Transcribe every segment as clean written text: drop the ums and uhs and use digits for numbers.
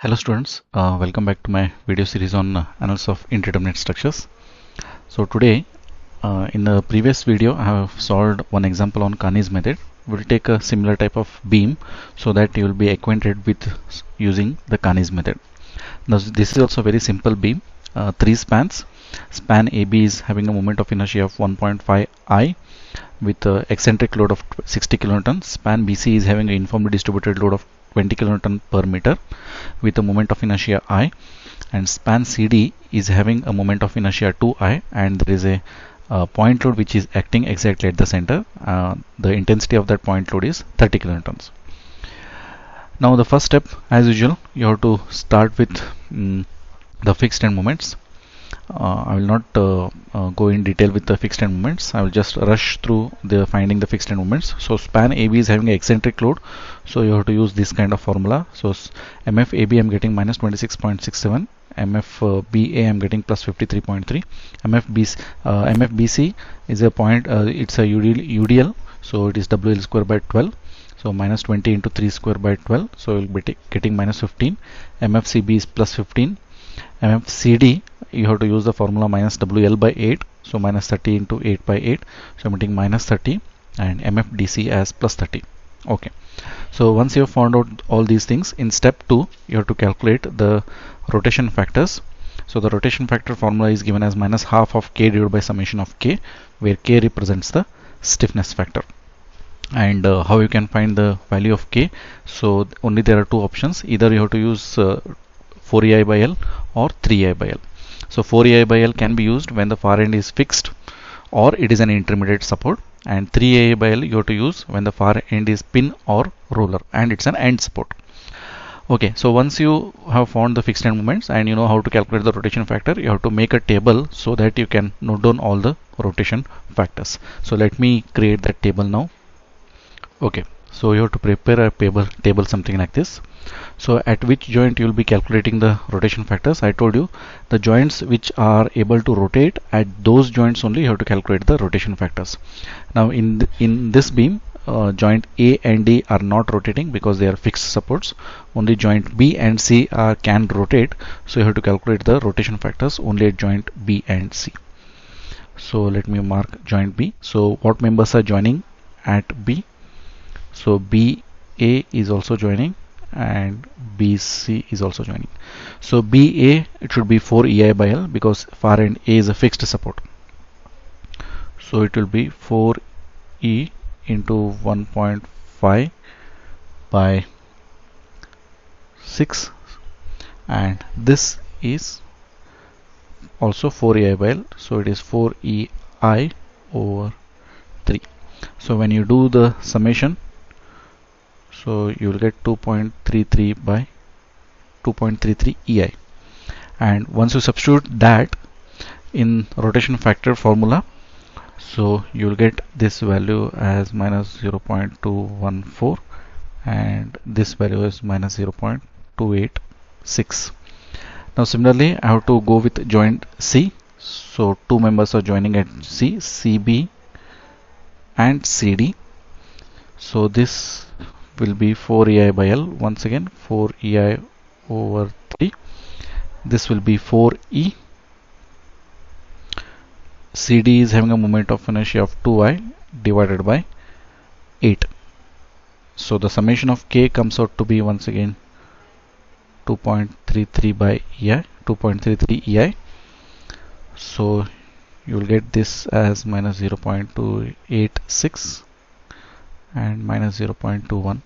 Hello students, welcome back to my video series on analysis of indeterminate structures. So today, in the previous video, I have solved one example on Carney's method. We'll take a similar type of beam so that you will be acquainted with using the Carney's method. Now this is also a very simple beam, three spans. Span AB is having a moment of inertia of 1.5 I with eccentric load of 60 kilonewton. Span BC is having a uniformly distributed load of 20 kilonewton per meter with a moment of inertia I, and span CD is having a moment of inertia 2I, and there is a point load which is acting exactly at the center. The intensity of that point load is 30 kilonewtons. Now the first step, as usual, you have to start with the fixed end moments. I will not go in detail with the fixed end moments. I will just rush through the finding the fixed end moments. So span AB is having an eccentric load, so you have to use this kind of formula. So MF AB I'm getting minus 26.67, MF BA I'm getting plus 53.3, MF BC is a point, it's a UDL, so it is WL square by 12. So minus 20 into 3 square by 12, so we'll be getting minus 15. MFCB is plus 15. MFCD, you have to use the formula minus WL by 8, so minus 30 into 8 by 8, so I'm getting minus 30, and MFDC as plus 30. Okay, so once you have found out all these things, in step 2 you have to calculate the rotation factors. So the rotation factor formula is given as minus half of K divided by summation of K, where K represents the stiffness factor. And how you can find the value of K? So only there are two options. Either you have to use 4EI by L or 3EI by L. So 4EI by L can be used when the far end is fixed or it is an intermediate support, and 3EI by L you have to use when the far end is pin or roller and it's an end support. Okay, so once you have found the fixed end moments and you know how to calculate the rotation factor, you have to make a table so that you can note down all the rotation factors. So let me create that table now. Okay, so you have to prepare a table something like this. So at which joint you will be calculating the rotation factors? I told you the joints which are able to rotate, at those joints only you have to calculate the rotation factors. Now in this beam, joint A and D are not rotating because they are fixed supports. Only joint B and C can rotate, so you have to calculate the rotation factors only at joint B and C. So let me mark joint B. So what members are joining at B? So BA is also joining and BC is also joining. So BA, it should be 4EI by L because far end A is a fixed support. So it will be 4E into 1.5 by 6, and this is also 4EI by L, so it is 4EI over 3. So when you do the summation, so you will get 2.33 by 2.33 EI, and once you substitute that in rotation factor formula, so you will get this value as minus 0.214 and this value is minus 0.286. Now similarly I have to go with joint C. So two members are joining at C, CB and CD. So this will be 4EI by L, once again 4EI over 3. This will be 4E. CD is having a moment of inertia of 2I divided by 8. So the summation of K comes out to be once again 2.33 by EI, 2.33 EI. So you will get this as minus 0.286 and minus 0.214.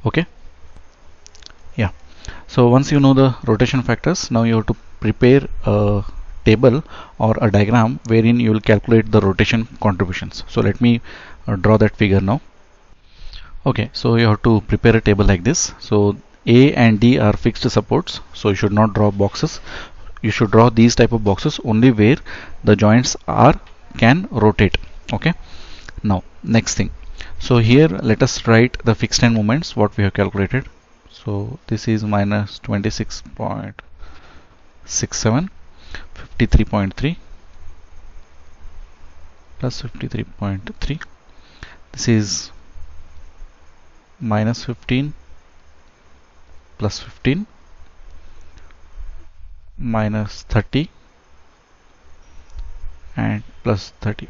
Okay, yeah. So once you know the rotation factors, now you have to prepare a table or a diagram wherein you will calculate the rotation contributions. So let me draw that figure now. Okay, so you have to prepare a table like this. So A and D are fixed supports, so you should not draw boxes. You should draw these type of boxes only where the joints can rotate. Okay, now next thing, so here let us write the fixed end moments what we have calculated. So this is minus 26.67, 53.3 plus 53.3. This is minus 15 plus 15 minus 30 and plus 30.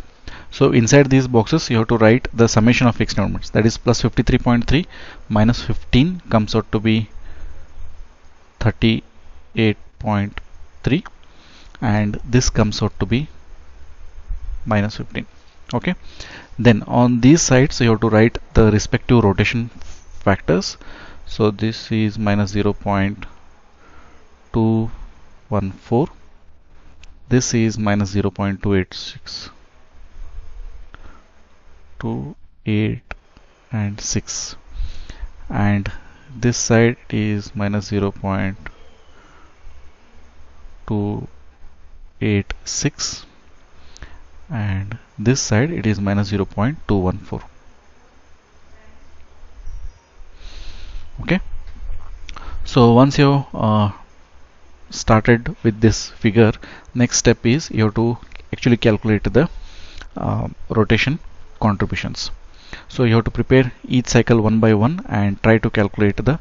So inside these boxes you have to write the summation of fixed moments, that is plus 53.3 minus 15 comes out to be 38.3 and this comes out to be minus 15. Okay, then on these sides you have to write the respective rotation factors. So this is minus 0.214, this is minus 0.286, 2, 8 and 6, and this side is minus 0.286 and this side it is minus 0.214. Okay, so once you started with this figure, next step is you have to actually calculate the rotation contributions. So you have to prepare each cycle one by one and try to calculate the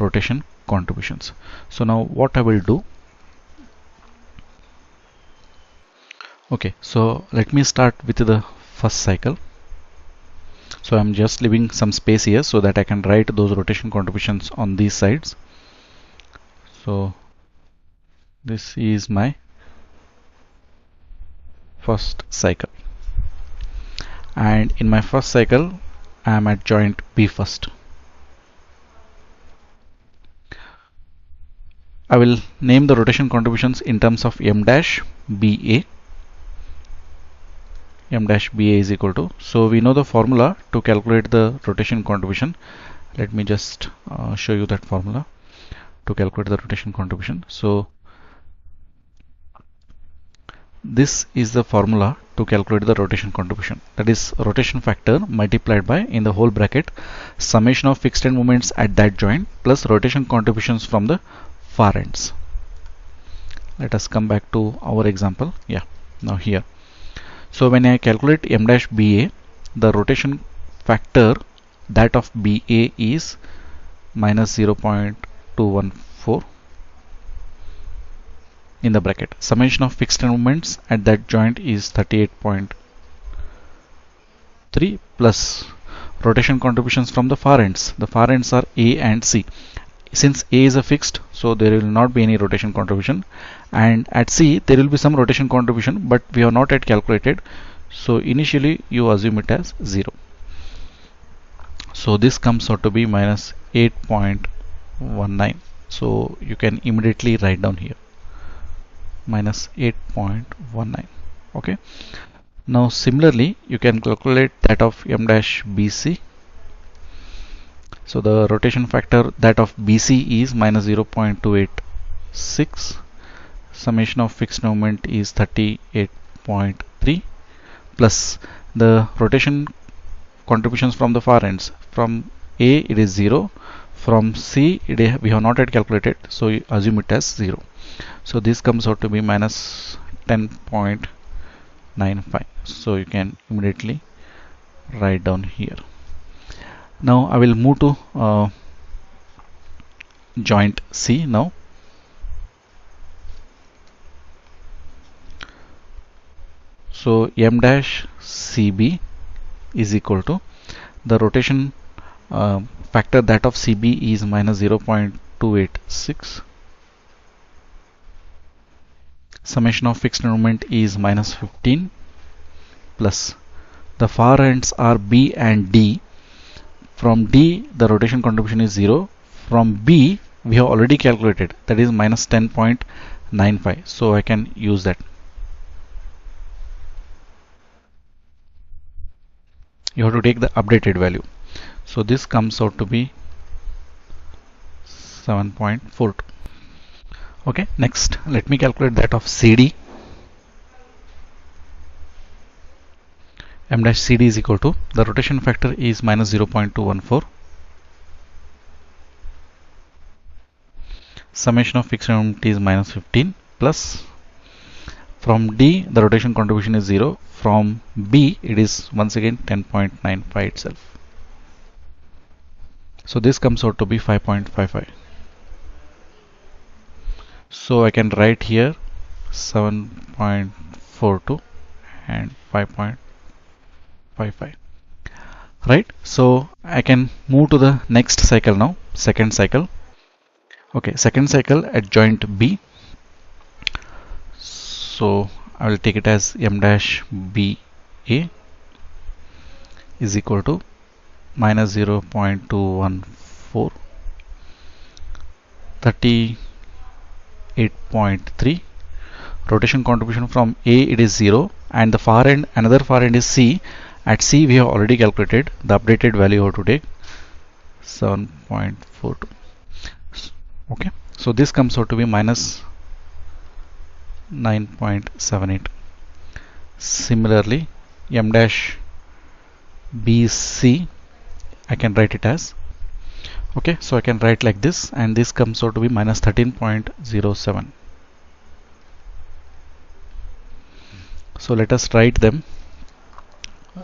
rotation contributions. So now what I will do, okay, so let me start with the first cycle. So I'm just leaving some space here so that I can write those rotation contributions on these sides. So this is my first cycle, and in my first cycle I am at joint B first. I will name the rotation contributions in terms of M dash BA. M dash BA is equal to, so we know the formula to calculate the rotation contribution. Let me just show you that formula to calculate the rotation contribution. So this is the formula to calculate the rotation contribution, that is rotation factor multiplied by, in the whole bracket, summation of fixed end moments at that joint plus rotation contributions from the far ends. Let us come back to our example. Yeah, now here, so when I calculate M dash BA, the rotation factor, that of BA, is minus 0.214 in the bracket. Summation of fixed end moments at that joint is 38.3 plus rotation contributions from the far ends. The far ends are A and C. Since A is a fixed, so there will not be any rotation contribution, and at C there will be some rotation contribution, but we have not yet calculated, so initially you assume it as 0. So this comes out to be minus 8.19. So you can immediately write down here minus 8.19. Okay, now similarly you can calculate that of M dash BC. So the rotation factor, that of BC, is minus 0.286. Summation of fixed moment is 38.3 plus the rotation contributions from the far ends. From A it is 0, from C we have not yet calculated, so you assume it as 0. So this comes out to be minus 10.95. So you can immediately write down here. Now I will move to joint C now. So M dash CB is equal to, the rotation factor, that of CB, is minus 0.286. Summation of fixed moment is minus 15 plus the far ends are B and D. From D the rotation contribution is 0. From B we have already calculated, that is minus 10.95. So I can use that. You have to take the updated value. So this comes out to be 7.42. Okay, next let me calculate that of CD. M dash CD is equal to, the rotation factor is minus 0.214. Summation of fixed moment is minus 15 plus, from D the rotation contribution is 0. From B it is once again 10.95 itself. So this comes out to be 5.55. So I can write here 7.42 and 5.55. Right? So I can move to the next cycle now, second cycle. Okay, second cycle at joint B. So I will take it as m dash b a is equal to minus 0.214, 38.3. Rotation contribution from A, it is 0, and the far end, another far end is C. At C we have already calculated the updated value of to take 7.42. Okay, so this comes out to be minus 9.78. Similarly, m dash bc I can write it as, okay, so I can write like this, and this comes out to be minus 13.07. So let us write them.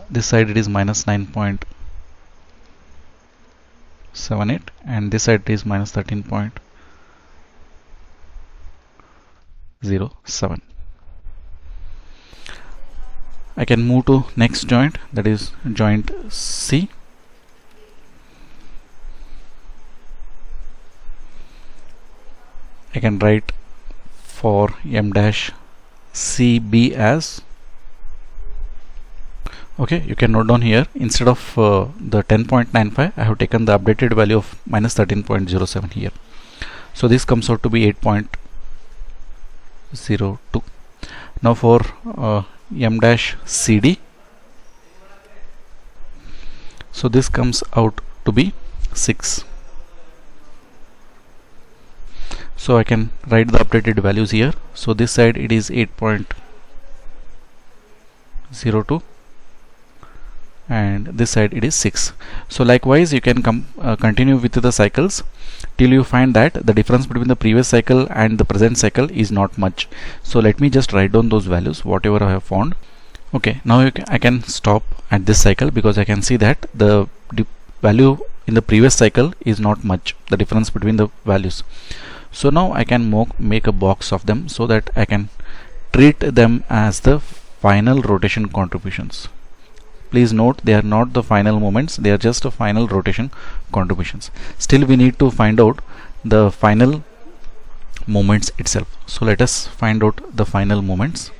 This side it is minus 9.78 and this side is minus 13.07. I can move to next joint, that is joint C. I can write for m dash CB as, okay, you can note down here, instead of the 10.95 I have taken the updated value of minus 13.07 here. So this comes out to be 8.02. Now for m dash CD, so this comes out to be 6. So I can write the updated values here. So this side it is 8.02 and this side it is 6. So likewise you can continue with the cycles till you find that the difference between the previous cycle and the present cycle is not much. So let me just write down those values whatever I have found. Okay, now I can stop at this cycle because I can see that the value in the previous cycle is not much, the difference between the values. So now I can make a box of them so that I can treat them as the final rotation contributions. Please note they are not the final moments, they are just the final rotation contributions. Still we need to find out the final moments itself. So let us find out the final moments.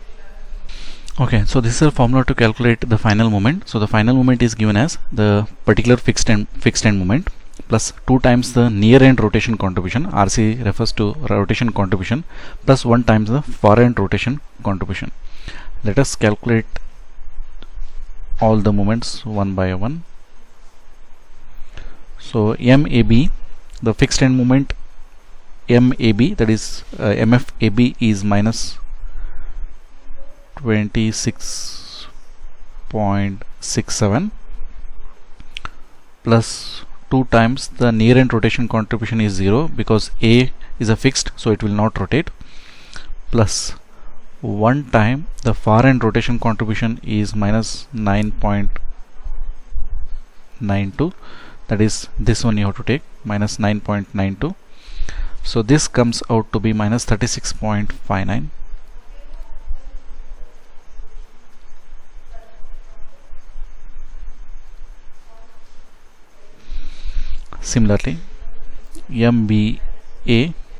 Okay, so this is a formula to calculate the final moment. So the final moment is given as the particular fixed end moment plus 2 times the near end rotation contribution, RC refers to rotation contribution, plus 1 times the far end rotation contribution. Let us calculate all the moments one by one. So MAB, the fixed end moment MAB, that is MFAB is minus 26.67 plus 2 times the near end rotation contribution is 0 because A is a fixed, so it will not rotate, plus 1 time the far end rotation contribution is minus 9.92, that is this one you have to take, minus 9.92. So this comes out to be minus 36.59. Similarly, MBA,